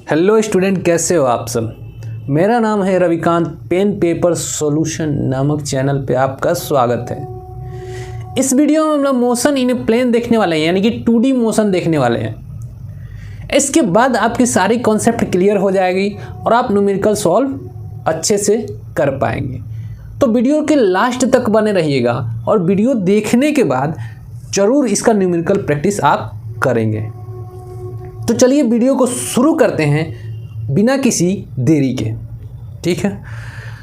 Hello student, कैसे हो आप सब। मेरा नाम है रविकांत। पेन पेपर सॉल्यूशन नामक चैनल पे आपका स्वागत है। इस वीडियो में हम लोग मोशन इन ए प्लेन देखने वाले हैं, यानी कि 2D मोशन देखने वाले हैं। इसके बाद आपकी सारी कॉन्सेप्ट क्लियर हो जाएगी और आप न्यूमेरिकल सॉल्व अच्छे से कर पाएंगे। तो वीडियो के लास्ट तक बने रहिएगा और वीडियो देखने के बाद ज़रूर इसका न्यूमेरिकल प्रैक्टिस आप करेंगे। तो चलिए वीडियो को शुरू करते हैं बिना किसी देरी के। ठीक है,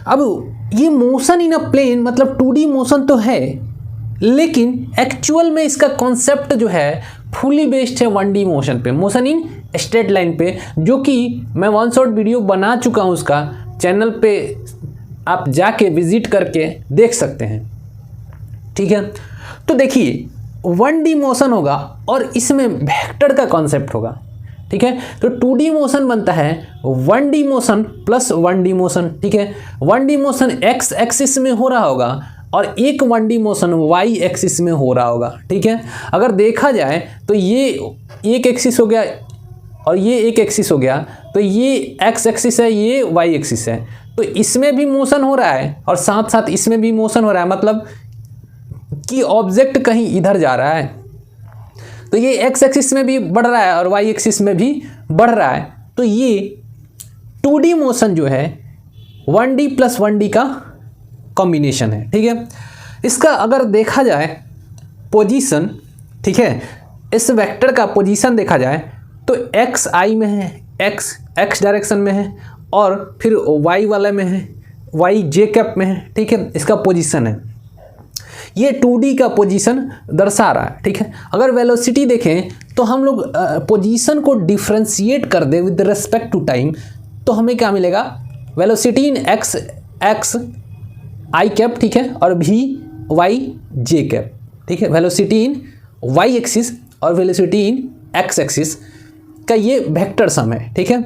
अब ये मोशन इन अ प्लेन मतलब 2D मोशन तो है, लेकिन एक्चुअल में इसका कॉन्सेप्ट जो है फुली बेस्ड है 1D मोशन पे, मोशन इन स्ट्रेट लाइन पे, जो कि मैं वन शॉट वीडियो बना चुका हूँ। उसका चैनल पे आप जाके विजिट करके देख सकते हैं। ठीक है, तो देखिए 1D मोशन होगा और इसमें वेक्टर का कॉन्सेप्ट होगा। ठीक है, तो 2D मोशन बनता है 1D motion plus 1D motion. ठीक है, 1D मोशन x एक्सिस में हो रहा होगा और एक 1D मोशन y एक्सिस में हो रहा होगा। ठीक है, अगर देखा जाए तो ये एक एक्सिस हो गया और ये एक एक्सिस हो गया, तो ये x एक्सिस है, ये y एक्सिस है, तो इसमें भी मोशन हो रहा है और साथ साथ इसमें भी मोशन हो रहा है, मतलब कि ऑब्जेक्ट कहीं इधर जा रहा है। तो ये x एक्सिस में भी बढ़ रहा है और y एक्सिस में भी बढ़ रहा है। तो ये 2D मोशन जो है 1D प्लस 1D का कॉम्बिनेशन है। ठीक है, इसका अगर देखा जाए पोजीशन, ठीक है, इस वेक्टर का पोजीशन देखा जाए तो x i में है, x डायरेक्शन में है और फिर y वाले में है, y j कैप में है। ठीक है, इसका पोजीशन है, ये 2D का पोजीशन दर्शा रहा है। ठीक है, अगर वेलोसिटी देखें तो हम लोग पोजीशन को डिफ्रेंशिएट कर दे विद रिस्पेक्ट टू टाइम, तो हमें क्या मिलेगा, velocity in x i cap, ठीक है, और v y j कैप। ठीक है, वेलोसिटी इन y एक्सिस और वेलोसिटी इन x एक्सिस का ये वेक्टर सम है। ठीक है,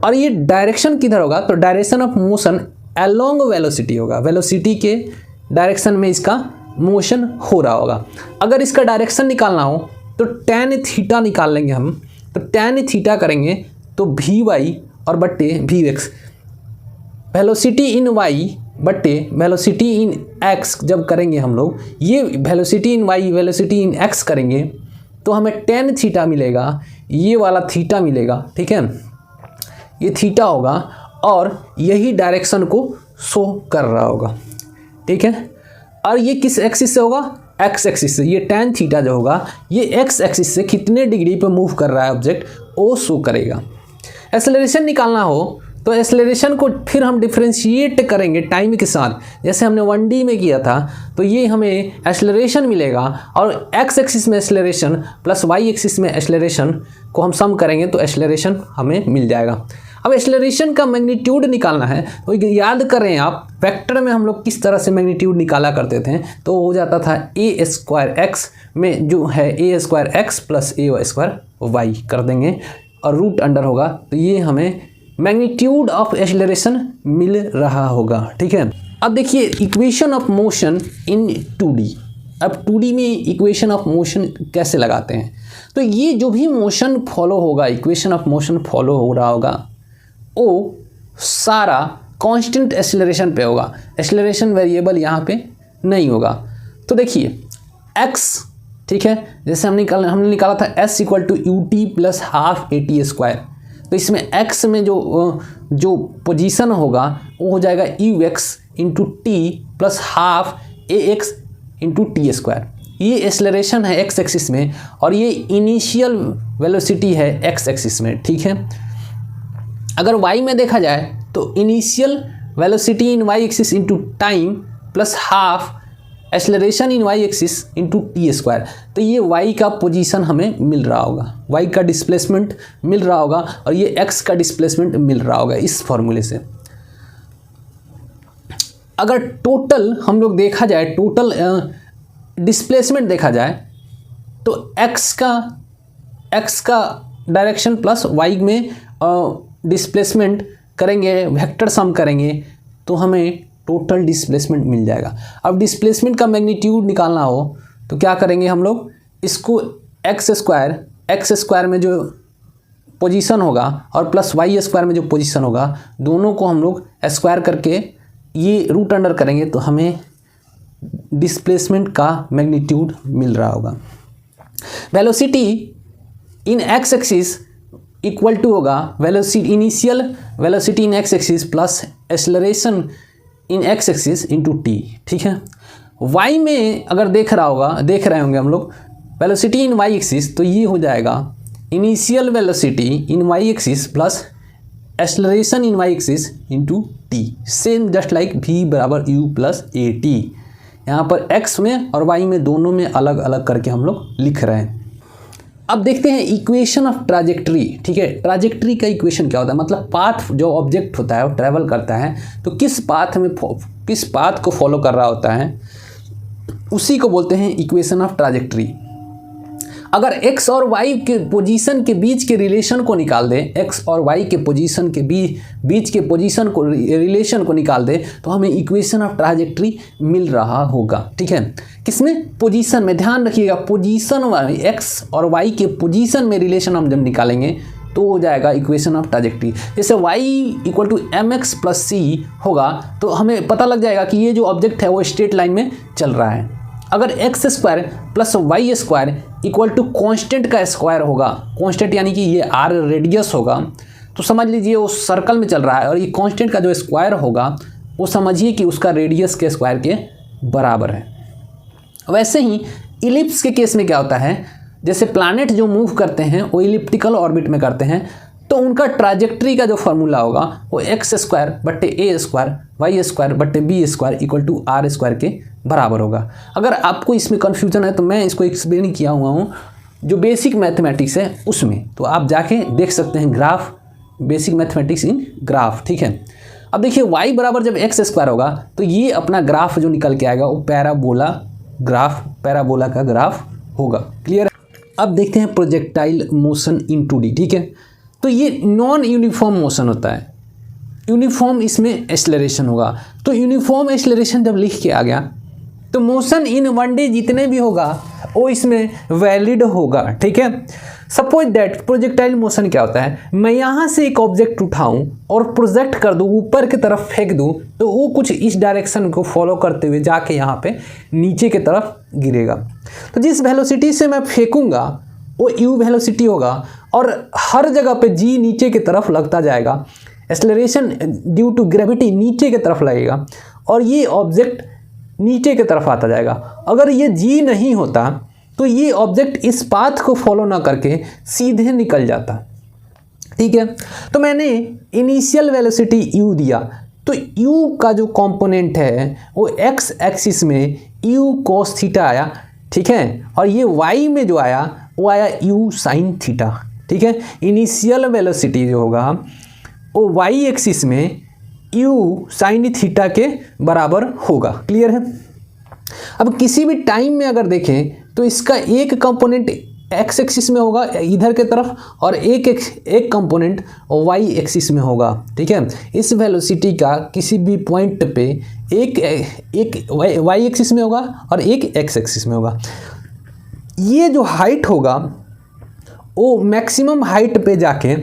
और ये डायरेक्शन किधर होगा, तो direction of motion along velocity होगा, वेलोसिटी के डायरेक्शन में इसका मोशन हो रहा होगा। अगर इसका डायरेक्शन निकालना हो तो tan थीटा निकाल लेंगे हम, तो tan थीटा करेंगे तो वी वाई और बट्टे V X, velocity in Y बट्टे वेलोसिटी इन एक्स जब करेंगे हम लोग, ये velocity in Y velocity in X करेंगे तो हमें tan थीटा मिलेगा, ये वाला थीटा मिलेगा। ठीक है, ये थीटा होगा और यही डायरेक्शन को शो कर रहा होगा। ठीक है, और ये किस एक्सिस से होगा, x एक्सिस से। ये tan थीटा जो होगा ये x एक्सिस से कितने डिग्री पे मूव कर रहा है ऑब्जेक्ट, वो शो करेगा। एक्सेलरेशन निकालना हो तो एक्सेलरेशन को फिर हम डिफ्रेंशिएट करेंगे टाइम के साथ, जैसे हमने 1D में किया था, तो ये हमें एक्सेलरेशन मिलेगा और x एक्सिस में एक्सेलरेशन प्लस y एक्सिस में एक्सेलरेशन को हम सम करेंगे तो एक्सेलरेशन हमें मिल जाएगा। अब एक्सेलरेशन का मैग्नीट्यूड निकालना है तो याद करें आप, वेक्टर में हम लोग किस तरह से मैग्नीट्यूड निकाला करते थे, तो हो जाता था a स्क्वायर x में जो है a square x plus a square y कर देंगे और रूट अंडर होगा, तो ये हमें मैग्नीट्यूड ऑफ एक्सेलरेशन मिल रहा होगा। ठीक है, अब देखिए equation of motion in 2D। अब 2D में इक्वेशन ऑफ मोशन कैसे लगाते हैं, तो ये जो भी मोशन फॉलो होगा, इक्वेशन ऑफ मोशन फॉलो हो रहा होगा, वो सारा कांस्टेंट एक्सेलरेशन पे होगा, एक्सेलरेशन वेरिएबल यहाँ पे नहीं होगा। तो देखिए x, ठीक है, जैसे हमने निकाला था s equal to U T plus half A T square, तो इसमें x में जो पोजीशन होगा वो हो जाएगा you x into T plus half A x into T square. ये एक्सेलरेशन है x एक्सिस में और ये इनिशियल वेलोसिटी है x एक्सिस में। ठीक है, अगर y में देखा जाए तो initial velocity in y axis into time plus half acceleration in y axis into T square, तो ये y का पोजीशन हमें मिल रहा होगा, y का डिस्प्लेसमेंट मिल रहा होगा और ये x का डिस्प्लेसमेंट मिल रहा होगा इस फॉर्मूले से। अगर टोटल हम लोग देखा जाए, टोटल डिस्प्लेसमेंट देखा जाए तो x का डायरेक्शन प्लस y में डिस्प्लेसमेंट करेंगे, वेक्टर सम करेंगे तो हमें टोटल डिस्प्लेसमेंट मिल जाएगा। अब डिस्प्लेसमेंट का मैग्नीट्यूड निकालना हो तो क्या करेंगे हम लोग, इसको एक्स स्क्वायर में जो पोजीशन होगा और प्लस वाई स्क्वायर में जो पोजीशन होगा, दोनों को हम लोग स्क्वायर करके ये रूट अंडर करेंगे तो हमें डिस्प्लेसमेंट का मैग्नीट्यूड मिल रहा होगा। Velocity in x axis equal to होगा velocity initial velocity in x axis plus acceleration in x axis into t. ठीक है, वाई में अगर देख रहे होंगे हम लोग वेलोसिटी इन वाई एक्सिस, तो ये हो जाएगा initial velocity in Y axis plus acceleration in Y axis into T, same just like v बराबर u प्लस ए टी। यहाँ पर x में और y में दोनों में अलग अलग करके हम लोग लिख रहे हैं। अब देखते हैं इक्वेशन ऑफ ट्राजेक्ट्री। ठीक है, ट्राजेक्ट्री का इक्वेशन क्या होता है, मतलब पाथ जो ऑब्जेक्ट होता है वो ट्रैवल करता है तो किस पाथ को फॉलो कर रहा होता है, उसी को बोलते हैं इक्वेशन ऑफ ट्राजेक्ट्री। अगर x और y के पोजीशन के बीच के रिलेशन को निकाल दें, x और y के पोजीशन के बीच के पोजीशन को रिलेशन को निकाल दें तो हमें इक्वेशन ऑफ ट्राजेक्ट्री मिल रहा होगा। ठीक है, किसमें, पोजीशन में। ध्यान रखिएगा, पोजीशन x और y के पोजीशन में रिलेशन हम जब निकालेंगे तो हो जाएगा इक्वेशन ऑफ ट्राजेक्ट्री। जैसे y equal to m x plus c होगा तो हमें पता लग जाएगा कि ये जो ऑब्जेक्ट है वो स्ट्रेट लाइन में चल रहा है। अगर X square plus Y square equal to constant का स्क्वायर होगा, कॉन्स्टेंट यानी कि ये आर रेडियस होगा, तो समझ लीजिए वो सर्कल में चल रहा है और ये कॉन्स्टेंट का जो स्क्वायर होगा वो समझिए कि उसका रेडियस के स्क्वायर के बराबर है। वैसे ही इलिप्स के केस में क्या होता है, जैसे प्लैनेट जो मूव करते हैं वो इलिप्टिकल ऑर्बिट में करते हैं तो उनका ट्राजेक्ट्री का जो फार्मूला होगा वो एक्स स्क्वायर बट्टे ए स्क्वायर वाई स्क्वायर बट्टे B square equal to R square के बराबर होगा। अगर आपको इसमें कन्फ्यूजन है तो मैं इसको एक्सप्लेन किया हुआ हूँ जो बेसिक मैथमेटिक्स है उसमें, तो आप जाके देख सकते हैं ग्राफ, बेसिक मैथमेटिक्स इन ग्राफ। ठीक है, अब देखिए y बराबर जब एक्स स्क्वायर होगा तो ये अपना ग्राफ जो निकल के आएगा वो पैराबोला का ग्राफ होगा। क्लियर है। अब देखते हैं प्रोजेक्टाइल मोशन इन 2D। ठीक है, तो ये नॉन यूनिफॉर्म मोशन होता है, यूनिफॉर्म इसमें एक्सेलरेशन होगा। तो यूनिफॉर्म एक्सेलरेशन जब लिख के आ गया तो मोशन इन 1D जितने भी होगा वो इसमें वैलिड होगा। ठीक है, सपोज दैट प्रोजेक्टाइल मोशन क्या होता है, मैं यहाँ से एक ऑब्जेक्ट उठाऊं और प्रोजेक्ट कर दूं, ऊपर की तरफ फेंक दूं तो वो कुछ इस डायरेक्शन को फॉलो करते हुए जाके यहाँ पे नीचे की तरफ गिरेगा। तो जिस वेलोसिटी से मैं फेंकूंगा वो u वेलोसिटी होगा और हर जगह पे g नीचे की तरफ लगता जाएगा, एक्सेलरेशन ड्यू टू ग्रेविटी नीचे की तरफ लगेगा और ये ऑब्जेक्ट नीचे की तरफ आता जाएगा। अगर ये g नहीं होता तो ये ऑब्जेक्ट इस पाथ को फॉलो ना करके सीधे निकल जाता। ठीक है, तो मैंने इनिशियल वेलोसिटी u दिया तो u का जो कंपोनेंट है वो x एक्सिस में u cos थीटा आया। ठीक है, और ये y में जो आया वो आया u साइन थीटा। ठीक है, इनिशियल वेलोसिटी जो होगा वो y एक्सिस में u साइन थीटा के बराबर होगा। क्लियर है। अब किसी भी टाइम में अगर देखें तो इसका एक कंपोनेंट x एक्सिस में होगा इधर के तरफ और एक कंपोनेंट y एक्सिस में होगा। ठीक है, इस वेलोसिटी का किसी भी पॉइंट पे एक y एक्सिस में होगा और एक x एक्सिस में होगा। ये जो हाइट होगा वो मैक्सिमम हाइट पे जाके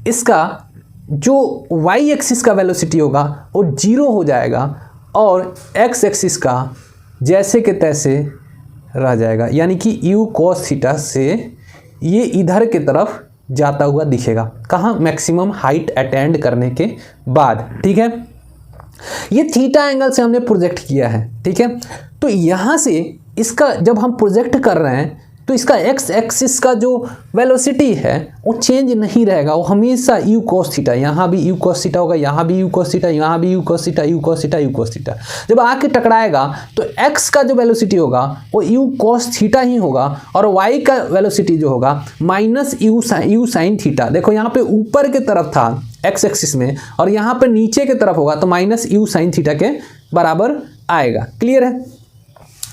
इसका जो y एक्सिस का वेलोसिटी होगा वो 0 हो जाएगा और x एक्सिस का जैसे के तैसे रह जाएगा, यानी कि u cos थीटा से ये इधर के तरफ जाता हुआ दिखेगा। कहाँ, मैक्सिमम हाइट अटेंड करने के बाद। ठीक है, ये थीटा एंगल से हमने प्रोजेक्ट किया है। ठीक है, तो यहाँ से इसका जब हम प्रोजेक्ट कर रहे हैं तो इसका x एक्सिस का जो वेलोसिटी है वो चेंज नहीं रहेगा, वो हमेशा u cos थीटा, यहाँ भी u cos थीटा होगा, यहाँ भी u cos थीटा, यहाँ भी u cos theta, u cos theta, u cos theta. जब आके टकराएगा तो x का जो वेलोसिटी होगा वो u cos थीटा ही होगा और y का वेलोसिटी जो होगा माइनस u साइन थीटा। देखो यहाँ पे ऊपर के तरफ था x एक्सिस में और यहाँ पे नीचे के तरफ होगा तो माइनस u साइन थीटा के बराबर आएगा। क्लियर है।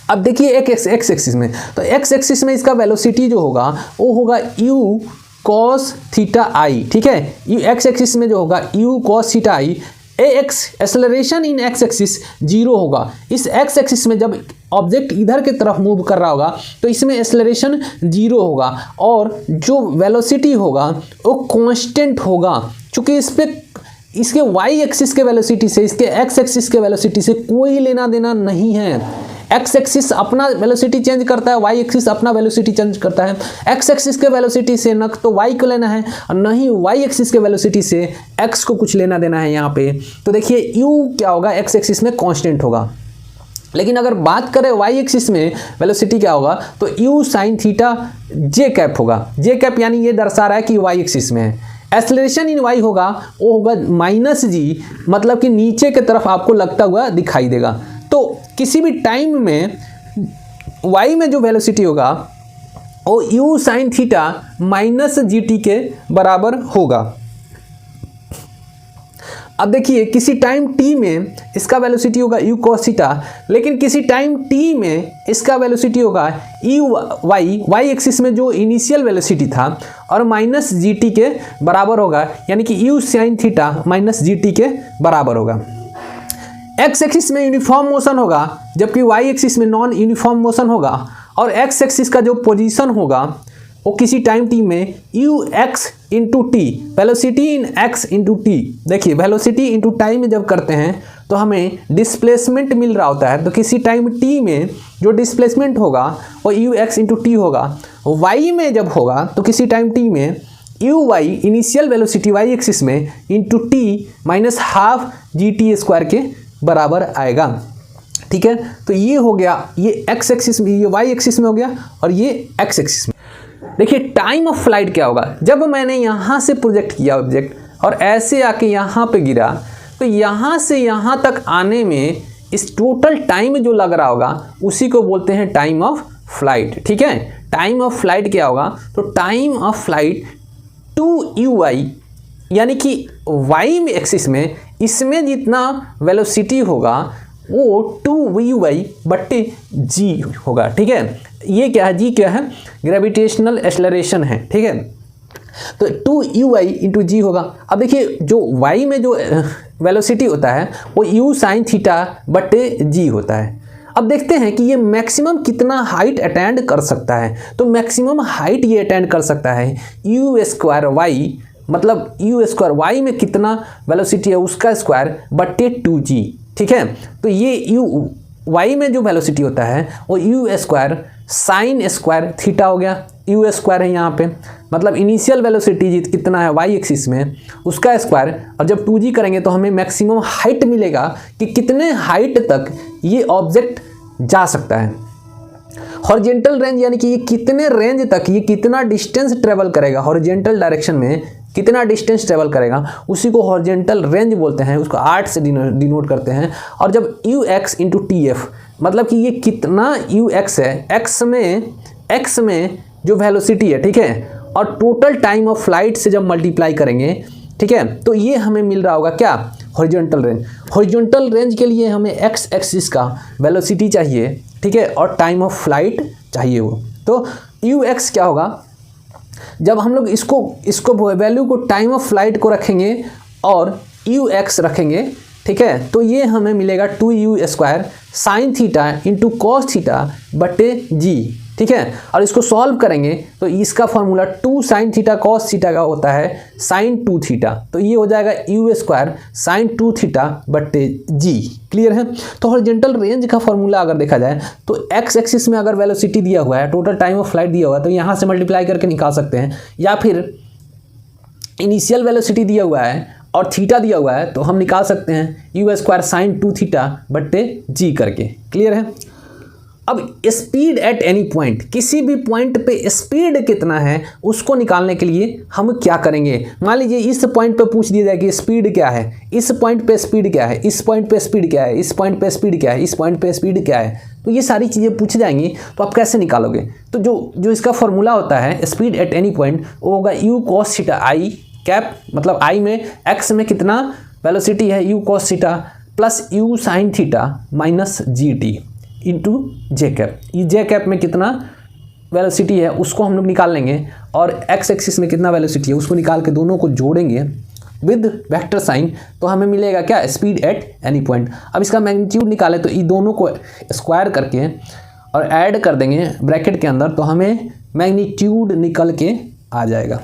अब देखिए एक एक्स एक्सिस में, तो एक्स एक्सिस में इसका वेलोसिटी जो होगा वो होगा u cos थीटा i। ठीक है, एक्स एक्सिस में जो होगा u cos theta i x acceleration in x axis 0 होगा। इस एक्स एक्सिस में जब ऑब्जेक्ट इधर की तरफ मूव कर रहा होगा तो इसमें एक्सेलरेशन 0 होगा और जो वेलोसिटी होगा वो कांस्टेंट होगा, क्योंकि इस पे इसके वाई एक्सिस के वेलोसिटी से इसके एक्स एक्सिस के वेलोसिटी से कोई लेना देना नहीं है। एक्स एक्सिस अपना वेलोसिटी चेंज करता है, वाई एक्सिस अपना वेलोसिटी चेंज करता है। एक्स एक्सिस के वेलोसिटी से न तो वाई को लेना है और न ही वाई एक्सिस के वेलोसिटी से एक्स को कुछ लेना देना है यहाँ पे। तो देखिए यू क्या होगा, एक्स एक्सिस में कांस्टेंट होगा। लेकिन अगर बात करें वाई एक्सिस में वेलोसिटी क्या होगा तो you sine theta J cap होगा। जे कैप यानी ये दर्शा रहा है कि वाई एक्सिस में है। एक्सेलरेशन इन वाई होगा वो होगा माइनस जी, मतलब कि नीचे की तरफ आपको लगता हुआ दिखाई देगा। तो किसी भी टाइम में y में जो वेलोसिटी होगा वो u sine theta minus G T के बराबर होगा। अब देखिए किसी टाइम t में इसका वेलोसिटी होगा u cos थीटा, लेकिन किसी टाइम t में इसका वेलोसिटी होगा y एक्सिस में जो इनिशियल वेलोसिटी था और माइनस जी टी के बराबर होगा, यानी कि u sine theta minus G T के बराबर होगा। एक्स एक्सिस में यूनिफॉर्म मोशन होगा जबकि वाई एक्सिस में नॉन यूनिफॉर्म मोशन होगा, और एक्स एक्सिस का जो पोजीशन होगा वो किसी टाइम टी में you x into T, velocity in x into T. देखिए वेलोसिटी इंटू टाइम में जब करते हैं तो हमें डिस्प्लेसमेंट मिल रहा होता है, तो किसी टाइम टी में जो डिस्प्लेसमेंट होगा वो यू एक्स इंटू टी होगा। वाई में जब होगा तो किसी टाइम टी में u y initial velocity y axis में into t minus half g t square के बराबर आएगा। ठीक है, तो ये हो गया, ये एक्स एक्सिस में, ये वाई एक्सिस में हो गया और ये एक्स एक्सिस में। देखिए टाइम ऑफ फ्लाइट क्या होगा, जब मैंने यहाँ से प्रोजेक्ट किया ऑब्जेक्ट और ऐसे आके यहाँ पे गिरा तो यहाँ से यहाँ तक आने में इस टोटल टाइम जो लग रहा होगा उसी को बोलते हैं टाइम ऑफ फ्लाइट। ठीक है, टाइम ऑफ फ्लाइट क्या होगा, तो time of flight to U Y, यानी कि वाई में एक्सिस में इसमें जितना वेलोसिटी होगा वो टू यू वाई बट्टे जी होगा। ठीक है, ये क्या है, जी क्या है, ग्रेविटेशनल एक्सेलरेशन है। ठीक है, तो टू यू वाई इंटू जी होगा। अब देखिए जो वाई में जो वेलोसिटी होता है वो यू साइन थीटा बट्टे जी होता है। अब देखते हैं कि ये मैक्सिमम कितना हाइट अटेंड कर सकता है, तो मैक्सिमम हाइट ये अटेंड कर सकता है यू स्क्वायर वाई, मतलब यू स्क्वायर वाई में कितना वेलोसिटी है उसका स्क्वायर बट्टे टू जी। ठीक है, तो ये यू वाई में जो वेलोसिटी होता है वो you square sine square theta हो गया। यू स्क्वायर है यहाँ पे, मतलब इनिशियल वेलोसिटी कितना है वाई एक्सिस में उसका स्क्वायर, और जब 2g करेंगे तो हमें मैक्सिमम हाइट मिलेगा कि कितने हाइट तक ये ऑब्जेक्ट जा सकता है। हॉरिजॉन्टल रेंज यानी कि ये कितने रेंज तक, ये कितना डिस्टेंस ट्रेवल करेगा, हॉरिजॉन्टल डायरेक्शन में कितना डिस्टेंस ट्रेवल करेगा उसी को हॉरिजॉन्टल रेंज बोलते हैं, उसको 8 से डिनोट करते हैं। और जब you x into T F, मतलब कि ये कितना यू एक्स है, एक्स में जो वेलोसिटी है, ठीक है, और टोटल टाइम ऑफ फ्लाइट से जब मल्टीप्लाई करेंगे, ठीक है, तो ये हमें मिल रहा होगा क्या, हॉरिजॉन्टल रेंज। हॉरिजॉन्टल रेंज के लिए हमें एक्स एक्सिस का वेलोसिटी चाहिए, ठीक है, और टाइम ऑफ फ्लाइट चाहिए वो। तो यू एक्स क्या होगा, जब हम लोग इसको वैल्यू को टाइम ऑफ फ्लाइट को रखेंगे और यू एक्स रखेंगे, ठीक है, तो ये हमें मिलेगा 2u square sine theta into cos theta बटे जी। ठीक है, और इसको सॉल्व करेंगे तो इसका formula 2 sine theta cos theta का होता है साइन 2 थीटा, तो ये हो जाएगा यू स्क्वायर साइन 2 थीटा बट्टे जी। क्लियर है। तो हॉरिजॉन्टल रेंज का फॉर्मूला अगर देखा जाए तो एक्स एक्सिस में अगर वेलोसिटी दिया हुआ है, टोटल टाइम ऑफ फ्लाइट दिया हुआ है, तो यहाँ से मल्टीप्लाई करके निकाल सकते हैं, या फिर इनिशियल वेलोसिटी दिया हुआ है और थीटा दिया हुआ है तो हम निकाल सकते हैं यू स्क्वायर साइन 2 थीटा बट्टे जी करके। क्लियर है। अब स्पीड एट एनी पॉइंट, किसी भी पॉइंट पे स्पीड कितना है उसको निकालने के लिए हम क्या करेंगे। मान लीजिए इस पॉइंट पे पूछ दिया जाए कि स्पीड क्या है, इस पॉइंट पे स्पीड क्या है, इस पॉइंट पे स्पीड क्या है, इस पॉइंट पे स्पीड क्या है, इस पॉइंट पे स्पीड क्या है, तो ये सारी चीज़ें पूछ जाएंगी तो आप कैसे निकालोगे। तो जो इसका फॉर्मूला होता है स्पीड एट एनी पॉइंट वो होगा you cos theta I cap, मतलब आई में एक्स में कितना वेलोसिटी है you cos theta plus you sine theta minus G T into J cap. ये जे कैप में कितना वेलोसिटी है उसको हम लोग निकाल लेंगे और एक्स एक्सिस में कितना वेलोसिटी है उसको निकाल के दोनों को जोड़ेंगे विद वेक्टर साइन, तो हमें मिलेगा क्या, स्पीड एट एनी पॉइंट। अब इसका मैग्नीट्यूड निकाले तो ये दोनों को स्क्वायर करके और ऐड कर देंगे ब्रैकेट के अंदर, तो हमें मैग्नीट्यूड निकल के आ जाएगा।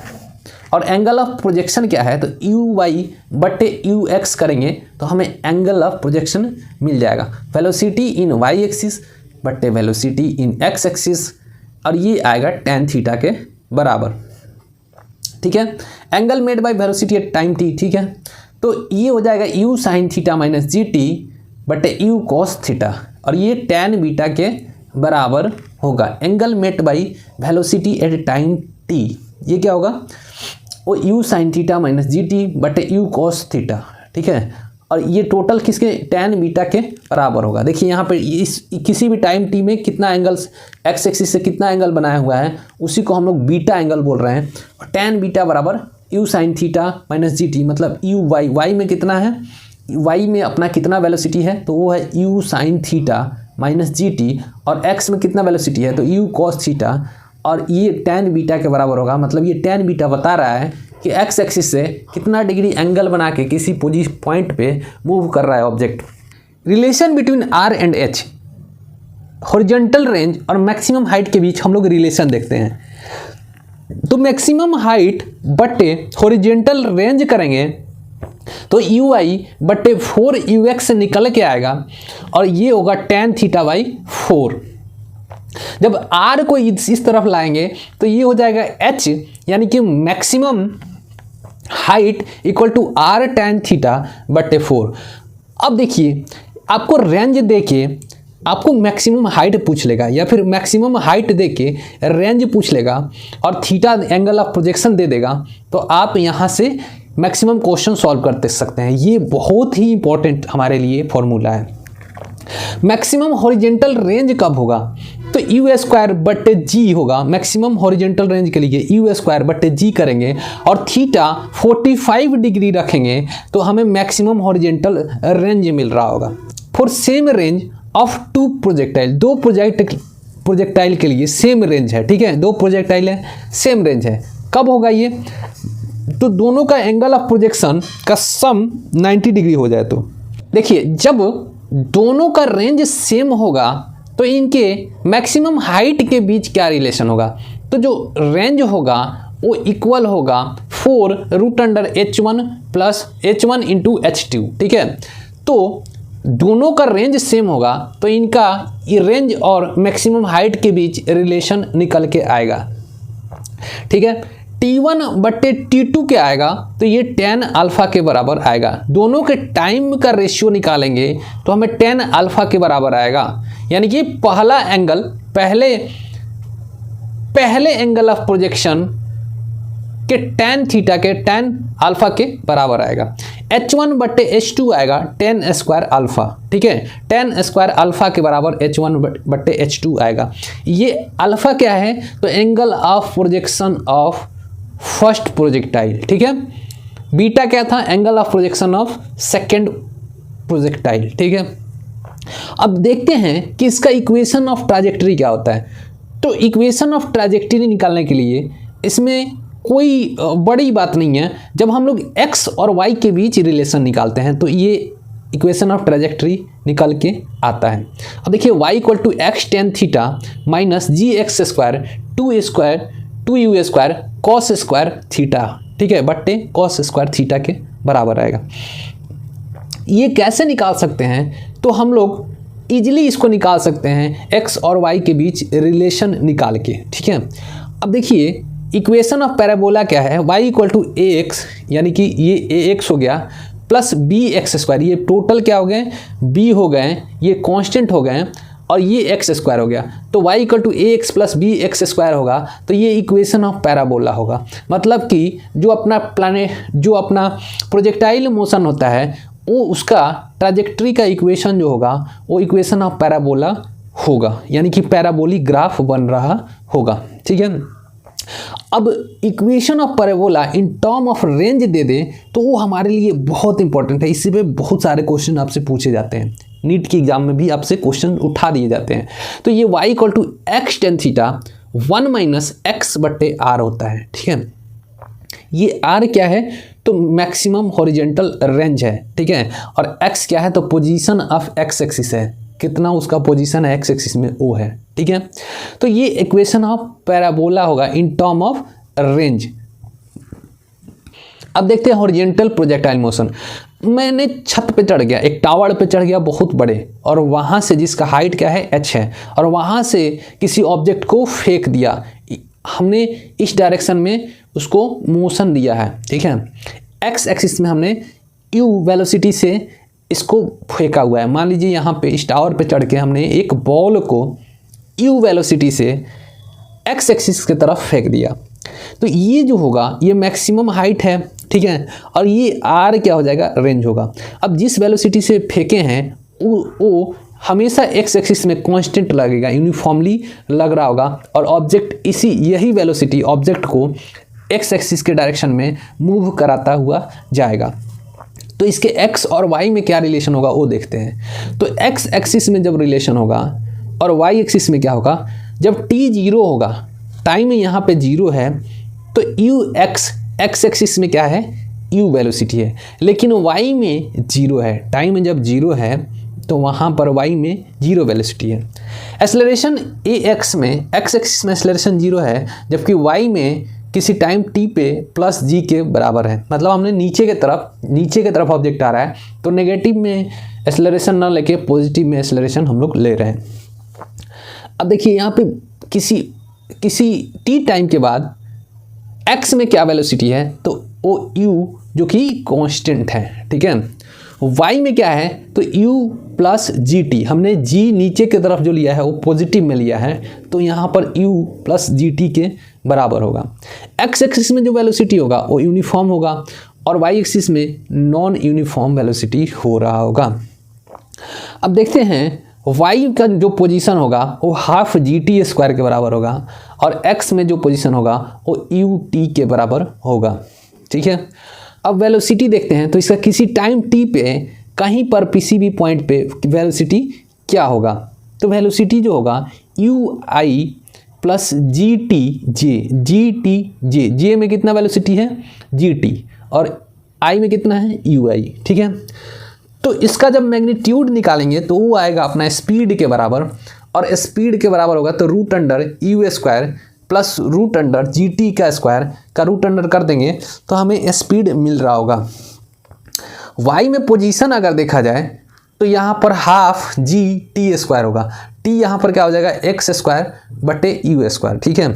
और एंगल ऑफ प्रोजेक्शन क्या है, तो यू वाई बटे यू एक्स करेंगे तो हमें एंगल ऑफ प्रोजेक्शन मिल जाएगा। वेलोसिटी इन वाई एक्सिस बटे वेलोसिटी इन एक्स एक्सिस, और ये आएगा tan थीटा के बराबर। ठीक है, angle made by velocity at time t। ठीक है, तो ये हो जाएगा u sin theta minus G T बटे u cos थीटा, और ये tan बीटा के बराबर होगा। Angle made by velocity at time t, ये क्या होगा, वो u sin theta minus G T बटे u cos थीटा। ठीक है, और ये टोटल किसके, tan बीटा के बराबर होगा। देखिए यहाँ पे इस किसी भी टाइम t में कितना एंगल्स x एक्सिस से कितना एंगल बनाया हुआ है, उसी को हम लोग बीटा एंगल बोल रहे हैं। और tan बीटा बराबर u sin theta minus G T, मतलब u y, y में कितना है, y में अपना कितना वेलोसिटी है, तो वो है u sin theta minus G T, और x में कितना वेलोसिटी है, तो u cos थीटा, और ये tan बीटा के बराबर होगा। मतलब ये tan बीटा बता रहा है कि एक्स एक्सिस से कितना डिग्री एंगल बना के किसी पॉइंट पे मूव कर रहा है object. Relation between R and H, horizontal range और मैक्सिमम हाइट के बीच हम लोग रिलेशन देखते हैं। तो मैक्सिमम हाइट बटे हॉरिजॉन्टल रेंज करेंगे तो यू आई बटे 4 से निकल के आएगा, और ये होगा tan थीटा बाई 4। जब r को इस तरफ लाएंगे तो ये हो जाएगा h, यानी कि maximum height equal to r tan theta बटे 4। अब देखिए आपको रेंज देके आपको मैक्सिमम हाइट पूछ लेगा, या फिर मैक्सिमम हाइट देके रेंज पूछ लेगा और थीटा एंगल ऑफ प्रोजेक्शन दे देगा, तो आप यहाँ से मैक्सिमम क्वेश्चन सॉल्व कर सकते हैं। ये बहुत ही इंपॉर्टेंट हमारे लिए फॉर्मूला है। मैक्सिमम हॉरिजॉन्टल रेंज कब होगा, तो यू स्क्वायर बटे जी होगा। मैक्सिमम हॉरिजॉन्टल रेंज के लिए यू स्क्वायर बटे जी करेंगे और थीटा 45 डिग्री रखेंगे तो हमें मैक्सिमम हॉरिजॉन्टल रेंज मिल रहा होगा। For same range of two projectile, दो प्रोजेक्टाइल के लिए सेम रेंज है। ठीक है, दो प्रोजेक्टाइल है, सेम रेंज है। कब होगा ये, तो दोनों का एंगल ऑफ प्रोजेक्शन का सम 90 डिग्री हो जाए तो। देखिए जब दोनों का रेंज सेम होगा तो इनके मैक्सिमम हाइट के बीच क्या रिलेशन होगा, तो जो रेंज होगा वो इक्वल होगा 4√h1 plus h1 into h2। ठीक है, तो दोनों का रेंज सेम होगा तो इनका ये रेंज और मैक्सिमम हाइट के बीच रिलेशन निकल के आएगा। ठीक है, T1 बटे T2 क्या आएगा, तो ये tan अल्फा के बराबर आएगा। दोनों के टाइम का रेशियो निकालेंगे तो हमें tan अल्फा के बराबर आएगा, यानी कि पहला एंगल पहले एंगल ऑफ प्रोजेक्शन के tan थीटा के tan अल्फा के बराबर आएगा। h1 बटे h2 आएगा tan स्क्वायर अल्फा। ठीक है, tan स्क्वायर अल्फा के बराबर h1 बटे h2 आएगा। ये अल्फा क्या है, तो angle of projection of first projectile. ठीक है, बीटा क्या था, angle of projection of second projectile. ठीक है, अब देखते हैं कि इसका इक्वेशन ऑफ ट्राजेक्टरी क्या होता है। तो इक्वेशन ऑफ ट्राजेक्टरी निकालने के लिए इसमें कोई बड़ी बात नहीं है। जब हम लोग x और y के बीच रिलेशन निकालते हैं तो ये इक्वेशन ऑफ ट्राजेक्टरी निकल के आता है। अब देखिए y equal to x tan theta minus g x square 2u square cos square theta. ठीक है, बट्टे कॉस स्क्वायर थीटा के बराबर आएगा। ये कैसे निकाल सकते हैं, तो हम लोग इजीली इसको निकाल सकते हैं x और y के बीच रिलेशन निकाल के। ठीक है, अब देखिए इक्वेशन ऑफ पैराबोला क्या है, y equal to a x, यानी कि ये ax हो गया प्लस बी एक्स स्क्वायर, ये टोटल क्या हो गए, b हो गए, ये कांस्टेंट हो गए, और ये एक्स स्क्वायर हो गया। तो y equal to a x plus b x square होगा, तो ये इक्वेशन ऑफ पैराबोला होगा। मतलब कि जो अपना प्रोजेक्टाइल मोशन होता है वो उसका ट्राजेक्टरी का इक्वेशन जो होगा वो इक्वेशन ऑफ पैराबोला होगा, यानी कि पैराबोलिक ग्राफ बन रहा होगा। ठीक है, अब equation of parabola in term of range दे दे तो वो हमारे लिए बहुत इंपॉर्टेंट है। इसी पे बहुत सारे क्वेश्चन आपसे पूछे जाते हैं, नीट की एग्जाम में भी आपसे क्वेश्चन उठा दिए जाते हैं। तो ये y equal to x tan theta 1 minus x बट्टे आर होता है। ठीक है, ये आर क्या है, तो मैक्सिमम हॉरिजेंटल रेंज है, ठीक है। और एक्स क्या है, तो पोजीशन ऑफ एक्स एक्सिस है, कितना उसका पोजीशन है एक्स एक्सिस में वो है, ठीक है। तो ये इक्वेशन ऑफ पैराबोला होगा इन टर्म ऑफ रेंज। अब देखते हैं हॉरिजेंटल प्रोजेक्टाइल मोशन। मैंने छत पे चढ़ गया, एक टावर पे चढ़ गया बहुत बड़े, और वहाँ से जिसका हाइट क्या है h है, और वहाँ से किसी ऑब्जेक्ट को फेंक दिया, हमने इस डायरेक्शन में उसको मोशन दिया है, ठीक है। एक्स एक्सिस में हमने u वेलोसिटी से इसको फेंका हुआ है। मान लीजिए यहाँ पे इस टावर पे चढ़ के हमने एक बॉल को u वेलोसिटी से एक्स एक्सिस की तरफ फेंक दिया, तो ये जो होगा ये मैक्सिमम हाइट है, ठीक है। और ये आर क्या हो जाएगा, रेंज होगा। अब जिस वेलोसिटी से फेंके हैं वो हमेशा एक्स एक्सिस में कांस्टेंट लगेगा, यूनिफॉर्मली लग रहा होगा, और ऑब्जेक्ट यही वेलोसिटी ऑब्जेक्ट को एक्स एक्सिस के डायरेक्शन में मूव कराता हुआ जाएगा। तो इसके एक्स और वाई में क्या रिलेशन होगा वो देखते हैं। तो एक्स एक्सिस में जब रिलेशन होगा और वाई एक्सिस में क्या होगा, जब टी 0 होगा, टाइम यहाँ पे 0 है, तो यू एक्स एक्सिस में क्या है, यू वेलोसिटी है, लेकिन वाई में 0 है, टाइम में जब 0 है तो वहाँ पर वाई में 0 वेलोसिटी है। एक्सेलरेशन ए एक्स में एक्स एक्सिस में एक्सेलरेशन 0 है, जबकि वाई में किसी टाइम टी पे प्लस जी के बराबर है। मतलब हमने नीचे के तरफ ऑब्जेक्ट आ रहा है, तो नेगेटिव में एक्सेलरेशन ना लेके पॉजिटिव में एक्सेलरेशन हम लोग ले रहे हैं। अब देखिए यहाँ पे किसी टी टाइम के बाद एक्स में क्या वेलोसिटी है, तो वो यू जो कि कांस्टेंट है, ठीक है। वाई में क्या है, तो u प्लस जी टी, हमने g नीचे की तरफ जो लिया है वो पॉजिटिव में लिया है, तो यहाँ पर u प्लस जी टी के बराबर होगा। x एक्सिस में जो वेलोसिटी होगा वो यूनिफॉर्म होगा, और y एक्सिस में नॉन यूनिफॉर्म वेलोसिटी हो रहा होगा। अब देखते हैं y का जो पोजीशन होगा वो हाफ जी टी स्क्वायर के बराबर होगा, और x में जो पोजीशन होगा वो यू टी के बराबर होगा, ठीक है। अब वेलोसिटी देखते हैं, तो इसका किसी टाइम t पे कहीं पर किसी भी पॉइंट पे वेलोसिटी क्या होगा, तो वेलोसिटी जो होगा u i plus g t j में कितना वेलोसिटी है, जी टी, और आई में कितना है, यू आई, ठीक है। तो इसका जब मैग्नीट्यूड निकालेंगे तो वो आएगा अपना स्पीड के बराबर, और स्पीड के बराबर होगा तो root under u square plus root under g t का स्क्वायर का रूट अंडर कर देंगे तो हमें स्पीड मिल रहा होगा। वाई में पोजीशन अगर देखा जाए तो यहाँ पर हाफ जी टी स्क्वायर होगा, टी यहाँ पर क्या हो जाएगा, एक्स स्क्वायर बटे यू स्क्वायर, ठीक है।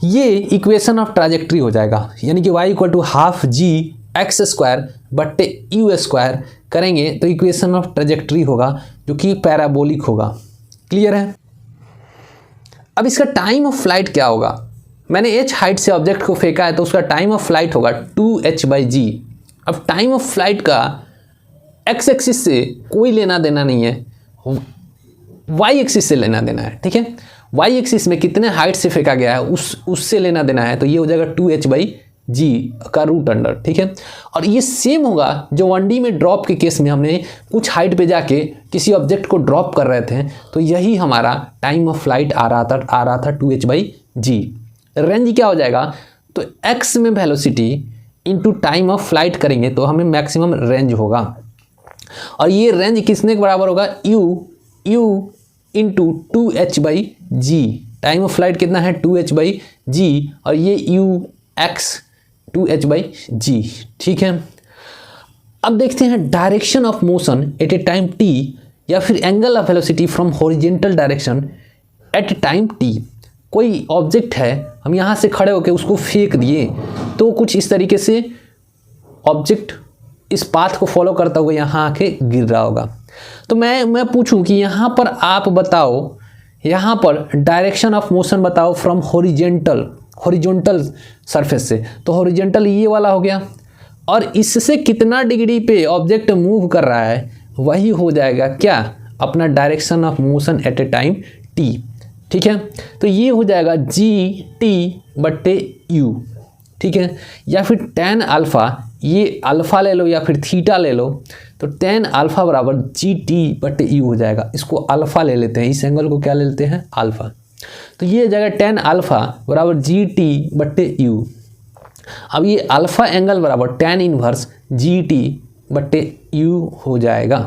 ये इक्वेशन ऑफ ट्राजेक्ट्री हो जाएगा, यानी कि y equal to half g x square बटे यू स्क्वायर करेंगे तो इक्वेशन ऑफ ट्राजेक्ट्री होगा जो कि पैराबोलिक होगा। क्लियर है। अब इसका टाइम ऑफ फ्लाइट क्या होगा, मैंने h हाइट से ऑब्जेक्ट को फेंका है तो उसका टाइम ऑफ फ्लाइट होगा 2h/g। अब टाइम ऑफ फ्लाइट का x एक्सिस से कोई लेना देना नहीं है, y एक्सिस से लेना देना है, ठीक है। y एक्सिस में कितने हाइट से फेंका गया है उससे लेना देना है, तो ये हो जाएगा 2h/g का रूट अंडर, ठीक है। और ये सेम होगा जो 1D में ड्रॉप के केस में हमने कुछ हाइट पे जाके किसी ऑब्जेक्ट को ड्रॉप कर रहे थे, तो यही हमारा टाइम ऑफ फ्लाइट आ रहा था 2h/g। रेंज क्या हो जाएगा, तो x में velocity into time of flight करेंगे तो हमें मैक्सिमम रेंज होगा, और ये रेंज किसने के बराबर होगा, u into 2h/g। Time of flight कितना है, 2h/g, और ये x 2h/g, ठीक है। अब देखते हैं direction of motion at a time t, या फिर angle of velocity from horizontal direction at time t। कोई ऑब्जेक्ट है, हम यहाँ से खड़े होकर उसको फेंक दिए तो कुछ इस तरीके से ऑब्जेक्ट इस पाथ को फॉलो करता हुआ यहाँ आके गिर रहा होगा। तो मैं पूछूं कि यहाँ पर आप बताओ, यहाँ पर डायरेक्शन ऑफ मोशन बताओ फ्रॉम हॉरिजॉन्टल सरफेस से, तो हॉरिजॉन्टल ये वाला हो गया, और इससे कितना डिग्री पे ऑब्जेक्ट मूव कर रहा है वही हो जाएगा क्या, अपना direction of motion at a time t, ठीक है। तो ये हो जाएगा जी टी बट्टे यू, ठीक है। या फिर tan अल्फ़ा, ये अल्फ़ा ले लो या फिर थीटा ले लो, तो tan अल्फ़ा बराबर जी टी बट्टे यू हो जाएगा। इसको अल्फ़ा ले लेते हैं, इस एंगल को क्या ले लेते हैं, अल्फ़ा। तो ये हो जाएगा tan अल्फ़ा बराबर जी टी बट्टे यू। अब ये अल्फा एंगल बराबर tan इनवर्स GT बट्टे U हो जाएगा।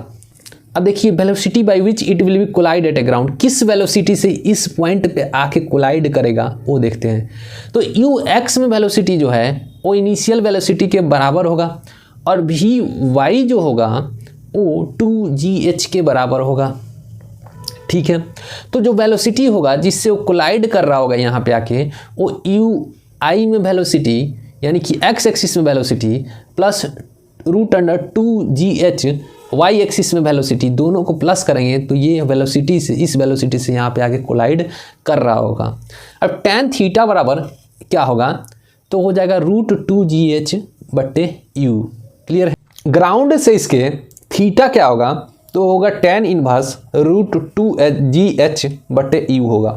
अब देखिए velocity by which it will be collide at a ground, किस वेलोसिटी से इस पॉइंट पे आके कोलाइड करेगा वो देखते हैं। तो ux में वेलोसिटी जो है वो इनिशियल वेलोसिटी के बराबर होगा और vy जो होगा वो 2gh के बराबर होगा। ठीक है, तो जो वेलोसिटी होगा जिससे वो कोलाइड कर रहा होगा यहाँ पे आके, वो ui में वेलोसिटी यानी कि x एक्सिस में velocity plus √2gh y axis में वेलोसिटी, दोनों को प्लस करेंगे तो ये वेलोसिटी से इस वेलोसिटी से यहाँ पे आके कोलाइड कर रहा होगा। अब tan थीटा बराबर क्या होगा, तो हो जाएगा √2gh बट्टे u। क्लियर है। ग्राउंड से इसके थीटा क्या होगा, तो होगा tan इनवर्स √2gh बट्टे u होगा।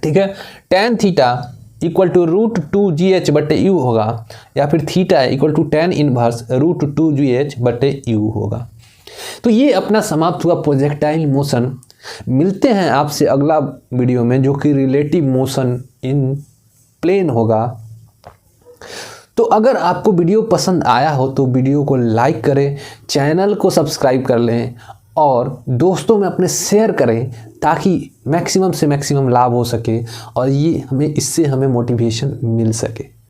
ठीक है, tan theta equal to √2gh बट्टे u होगा, या फिर theta equal to tan inverse √2gh बट्टे u होगा। तो ये अपना समाप्त हुआ प्रोजेक्टाइल मोशन। मिलते हैं आपसे अगला वीडियो में जो कि रिलेटिव मोशन इन प्लेन होगा। तो अगर आपको वीडियो पसंद आया हो तो वीडियो को लाइक करें, चैनल को सब्सक्राइब कर लें और दोस्तों में अपने शेयर करें ताकि मैक्सिमम से मैक्सिमम लाभ हो सके और ये इससे हमें मोटिवेशन मिल सके।